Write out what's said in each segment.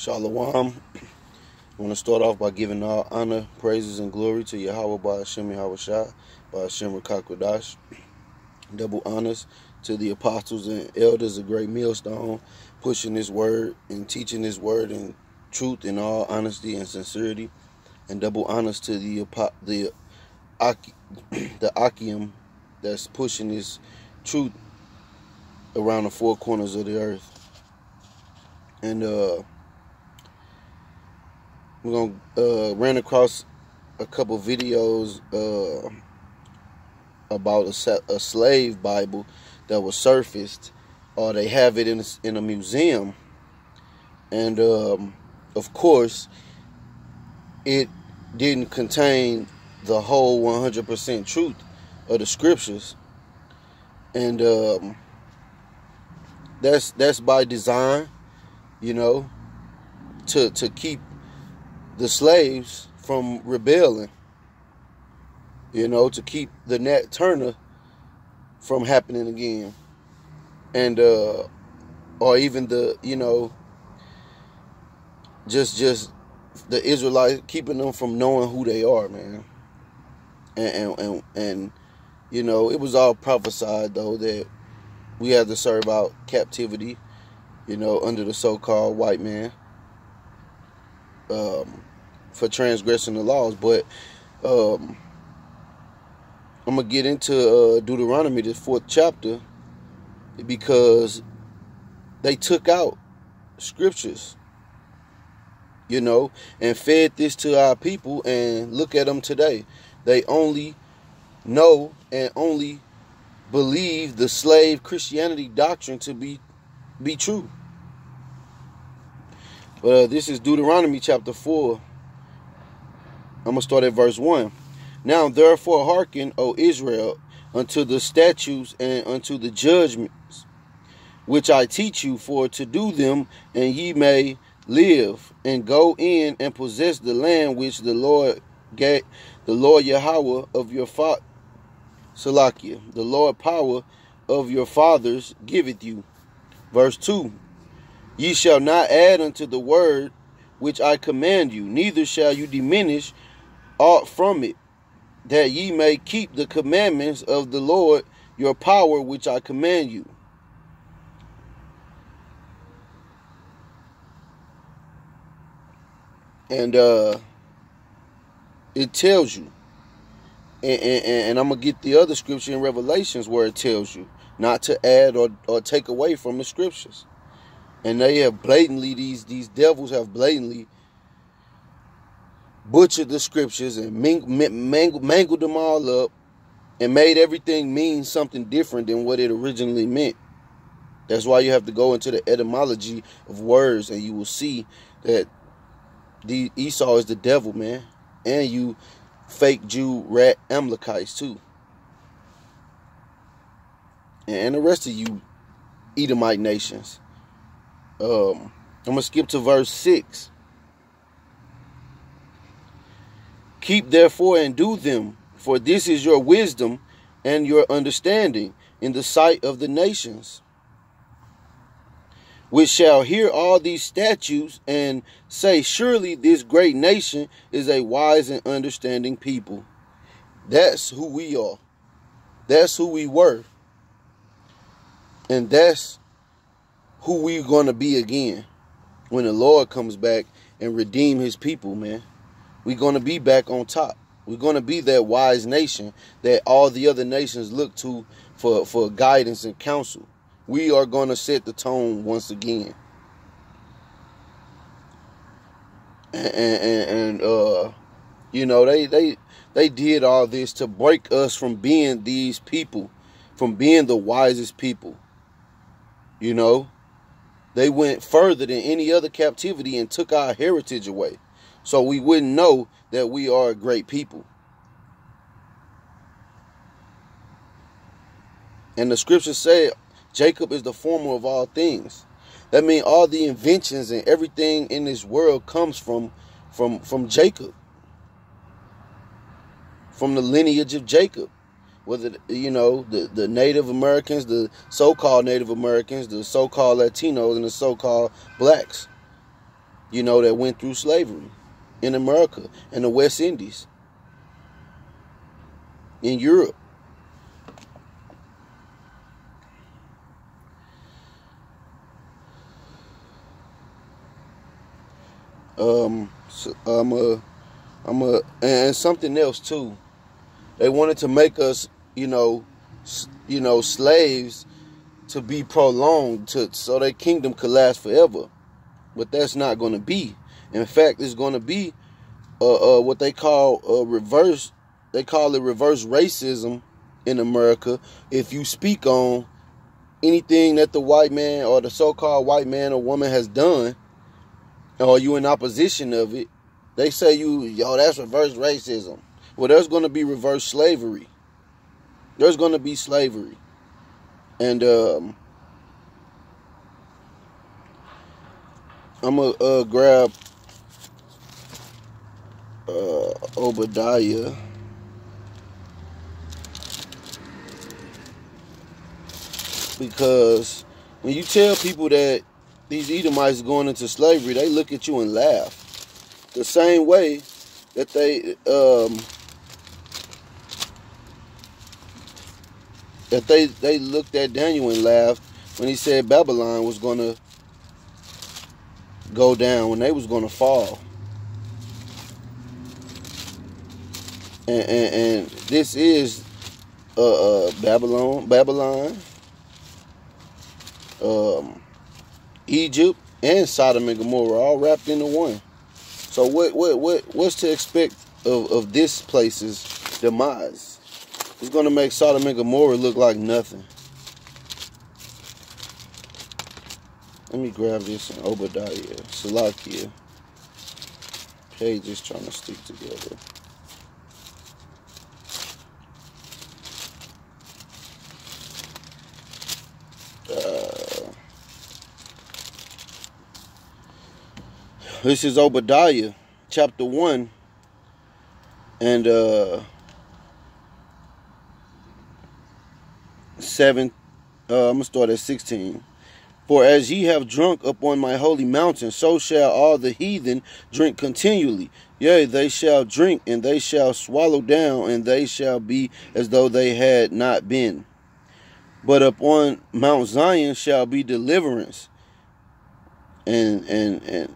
Shalom. I want to start off by giving all honor, praises, and glory to Yahweh by Hashem Yahweh Shah, by Hashem Rakakwadash. Double honors to the apostles and elders of Great Millstone, pushing this word and teaching this word in truth, in all honesty and sincerity. And double honors to the Akim that's pushing this truth around the four corners of the earth. And we're gonna ran across a couple videos about a slave Bible that was surfaced, or they have it in a museum, and of course it didn't contain the whole 100% truth of the scriptures, and that's by design, you know, to keep the slaves from rebelling, you know, to keep the Nat Turner from happening again, and or even the, you know, just the Israelites, keeping them from knowing who they are, man. And you know, it was all prophesied though that we had to serve out captivity, you know, under the so-called white man, for transgressing the laws. But I'm gonna get into Deuteronomy, the 4th chapter, because they took out scriptures, you know, and fed this to our people, and look at them today. They only know and only believe the slave Christianity doctrine to be true. This is Deuteronomy chapter 4. I'm going to start at verse 1. Now therefore hearken, O Israel, unto the statutes and unto the judgments which I teach you, for to do them, and ye may live, and go in and possess the land which the Lord gave, the Lord Yahweh of your Salakia, the Lord power of your fathers giveth you. Verse 2. Ye shall not add unto the word which I command you, neither shall you diminish aught from it, that ye may keep the commandments of the Lord your power which I command you. And it tells you, and I'm going to get the other scripture in Revelations where it tells you not to add or take away from the scriptures. And they have blatantly, these devils have blatantly butchered the scriptures and mangled them all up and made everything mean something different than what it originally meant. That's why you have to go into the etymology of words, and you will see that Esau is the devil, man. And you fake Jew rat Amalekites too. And the rest of you Edomite nations. I'm going to skip to verse 6. Keep therefore and do them, for this is your wisdom and your understanding in the sight of the nations, which shall hear all these statutes and say, surely this great nation is a wise and understanding people. That's who we are. That's who we were. And that's who we're going to be again when the Lord comes back and redeem his people, man. We're going to be back on top. We're going to be that wise nation that all the other nations look to for guidance and counsel. We are going to set the tone once again. And you know, they did all this to break us from being these people, from being the wisest people. You know, they went further than any other captivity and took our heritage away, so we wouldn't know that we are a great people. And the scriptures say Jacob is the former of all things. That means all the inventions and everything in this world comes from Jacob, from the lineage of Jacob. Whether, you know, the Native Americans, the so-called Native Americans, the so-called Latinos, and the so-called blacks. that went through slavery in America and the West Indies, in Europe. And something else too. They wanted to make us, slaves to be prolonged, so their kingdom could last forever. But that's not going to be. In fact, it's going to be what they call reverse. They call it reverse racism in America. If you speak on anything that the white man or the so-called white man or woman has done, or you in opposition of it, they say that's reverse racism. Well, there's going to be reverse slavery. There's going to be slavery. And I'm going to grab Obadiah. Because when you tell people that these Edomites are going into slavery, they look at you and laugh. The same way that they looked at Daniel and laughed when he said Babylon was going to go down, when they was going to fall. And this is Babylon, Egypt, and Sodom and Gomorrah all wrapped into one. So what's to expect of this place's demise? It's going to make Sodom and Gomorrah look like nothing. Let me grab this in Obadiah. Salakia. Pages trying to stick together. This is Obadiah, chapter 1, and 7. I'm going to start at 16. For as ye have drunk upon my holy mountain, so shall all the heathen drink continually. Yea, they shall drink, and they shall swallow down, and they shall be as though they had not been. But upon Mount Zion shall be deliverance, and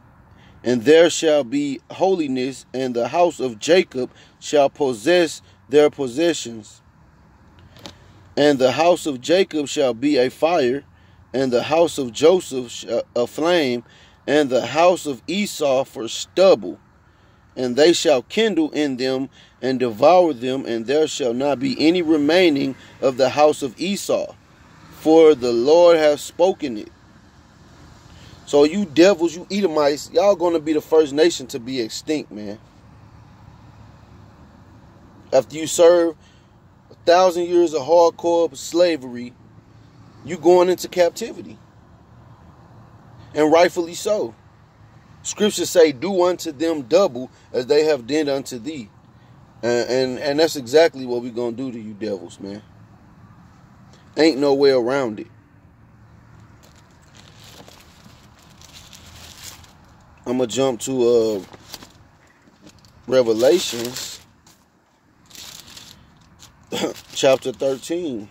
there shall be holiness, and the house of Jacob shall possess their possessions. And the house of Jacob shall be a fire, and the house of Joseph a flame, and the house of Esau for stubble. And they shall kindle in them and devour them, and there shall not be any remaining of the house of Esau, for the Lord hath spoken it. So you devils, you Edomites, y'all going to be the first nation to be extinct, man. After you serve 1,000 years of hardcore slavery, you going into captivity. And rightfully so. Scriptures say, do unto them double as they have done unto thee. And that's exactly what we're going to do to you devils, man. Ain't no way around it. I'm going to jump to Revelations chapter 13.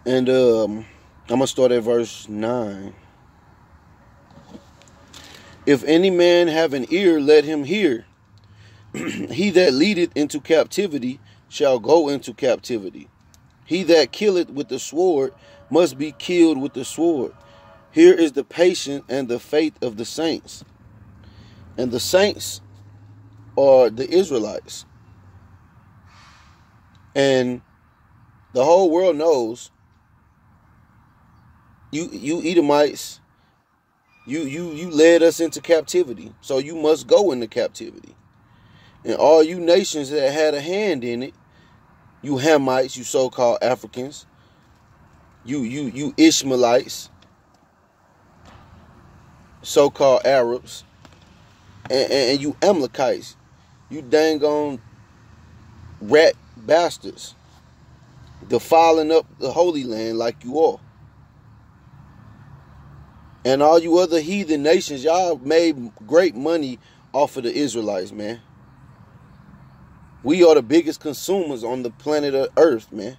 And I'm going to start at verse 9. If any man have an ear, let him hear. He that leadeth into captivity shall go into captivity. He that killeth with the sword must be killed with the sword. Here is the patience and the faith of the saints. And the saints are the Israelites. And the whole world knows you Edomites, you led us into captivity. So you must go into captivity. And all you nations that had a hand in it, you Hamites, you so-called Africans, you Ishmaelites, so-called Arabs, and you Amalekites, you dang on rat bastards, defiling up the Holy Land like you are. And all you other heathen nations, y'all made great money off of the Israelites, man. We are the biggest consumers on the planet of Earth, man.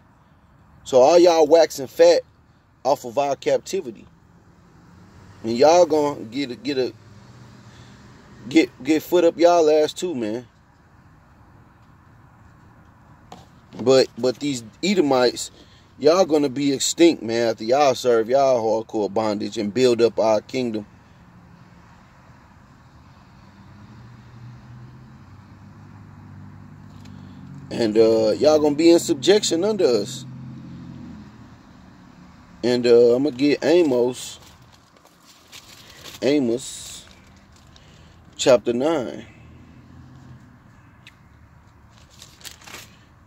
So all y'all waxing fat off of our captivity. And y'all gonna get foot up y'all ass too, man. But these Edomites, y'all gonna be extinct, man, after y'all serve y'all hardcore bondage and build up our kingdom. And y'all gonna be in subjection under us. And I'm gonna get Amos chapter 9.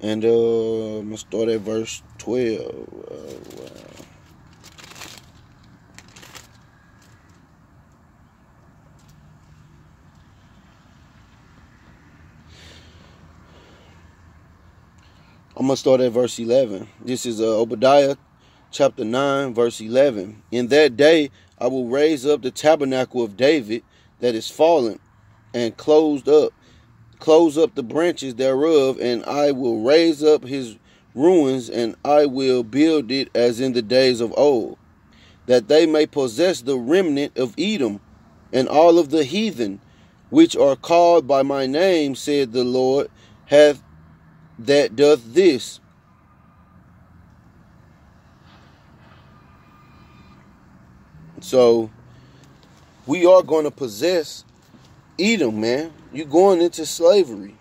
And I'm gonna start at verse 12. I'm going to start at verse 11. This is Obadiah chapter 9, verse 11. In that day I will raise up the tabernacle of David that is fallen and close up the branches thereof, and I will raise up his ruins, and I will build it as in the days of old, that they may possess the remnant of Edom, and all of the heathen, which are called by my name, said the Lord, hath that doth this. So we are going to possess Edom, man. You're going into slavery.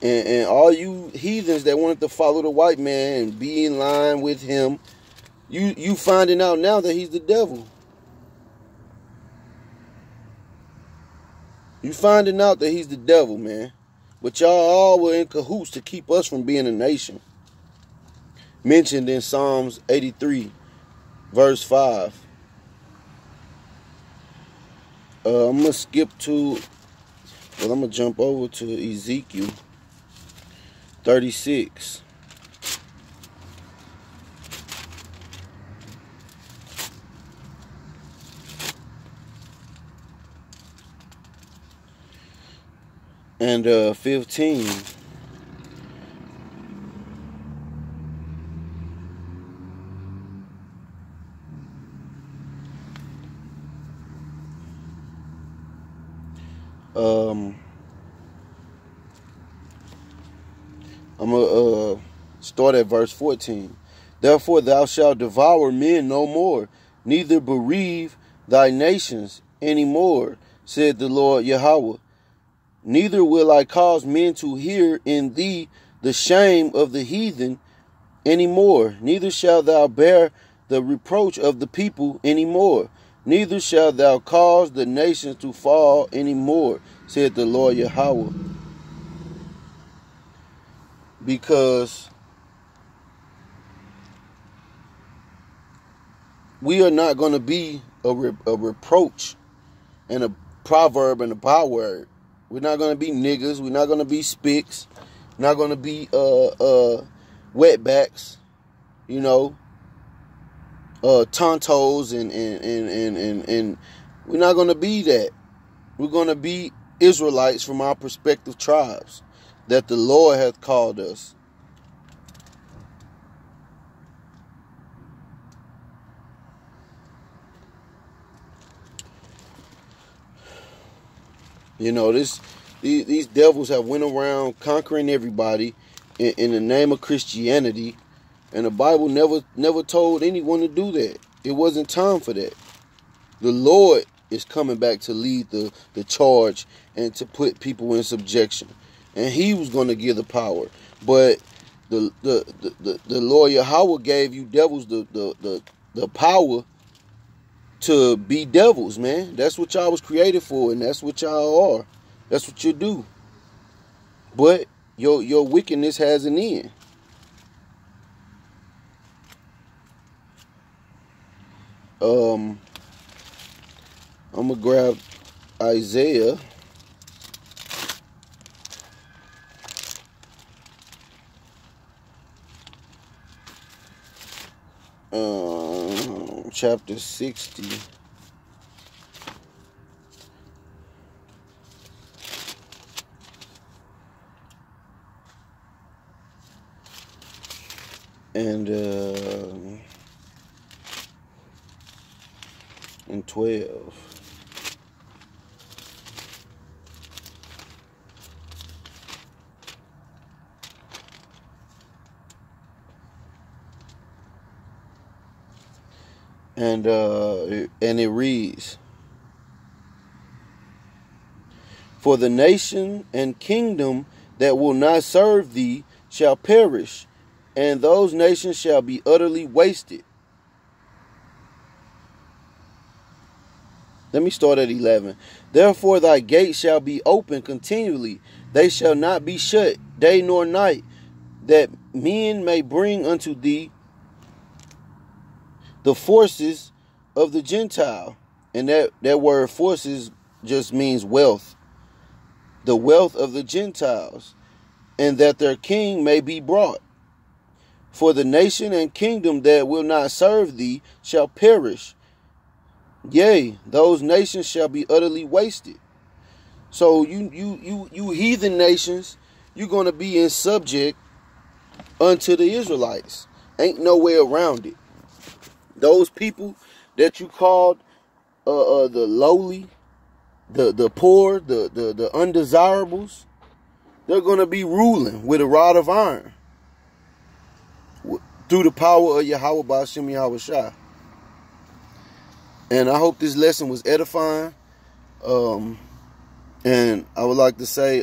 And all you heathens that wanted to follow the white man and be in line with him, you finding out now that he's the devil. You finding out that he's the devil, man. But y'all all were in cahoots to keep us from being a nation. Mentioned in Psalms 83, verse 5. I'm going to skip to, I'm going to jump over to Ezekiel 36. And 15. I'm going to start at verse 14. Therefore thou shalt devour men no more, neither bereave thy nations any more, said the Lord Yahweh. Neither will I cause men to hear in thee the shame of the heathen any more. Neither shalt thou bear the reproach of the people any more. Neither shalt thou cause the nations to fall any more, said the Lord Yahweh. Because we are not going to be a reproach and a proverb and a byword. We're not going to be niggas. We're not going to be spicks. We're not going to be wetbacks, you know, tontos, and we're not going to be that. We're going to be Israelites from our respective tribes that the Lord hath called us. You know, these devils have went around conquering everybody in the name of Christianity, and the Bible never told anyone to do that. It wasn't time for that. The Lord is coming back to lead the charge and to put people in subjection, and He was going to give the power. But the Lord Yahweh gave you devils the power to be devils, man. That's what y'all was created for, and that's what y'all are. That's what you do. But your wickedness has an end. I'm gonna grab Isaiah. chapter 60. And 12. And it reads, "For the nation and kingdom that will not serve thee shall perish, and those nations shall be utterly wasted." Let me start at 11. "Therefore thy gates shall be open continually, they shall not be shut day nor night, that men may bring unto thee the forces of the Gentile." And that word forces just means wealth. "The wealth of the Gentiles, and that their king may be brought. For the nation and kingdom that will not serve thee shall perish. Yea, those nations shall be utterly wasted." So you heathen nations, you're going to be in subject unto the Israelites. Ain't no way around it. Those people that you called the lowly, the poor, the undesirables, they're going to be ruling with a rod of iron through the power of Yahweh Ba'ashem Yahweh Shai. And I hope this lesson was edifying. And I would like to say,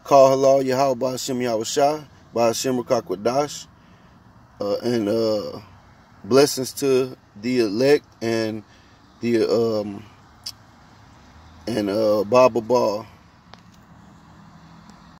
Call Halal Yahweh Ba'ashem Yahweh Shai, Ba'ashem Rakakwadash, and blessings to the elect and the Baba Ball.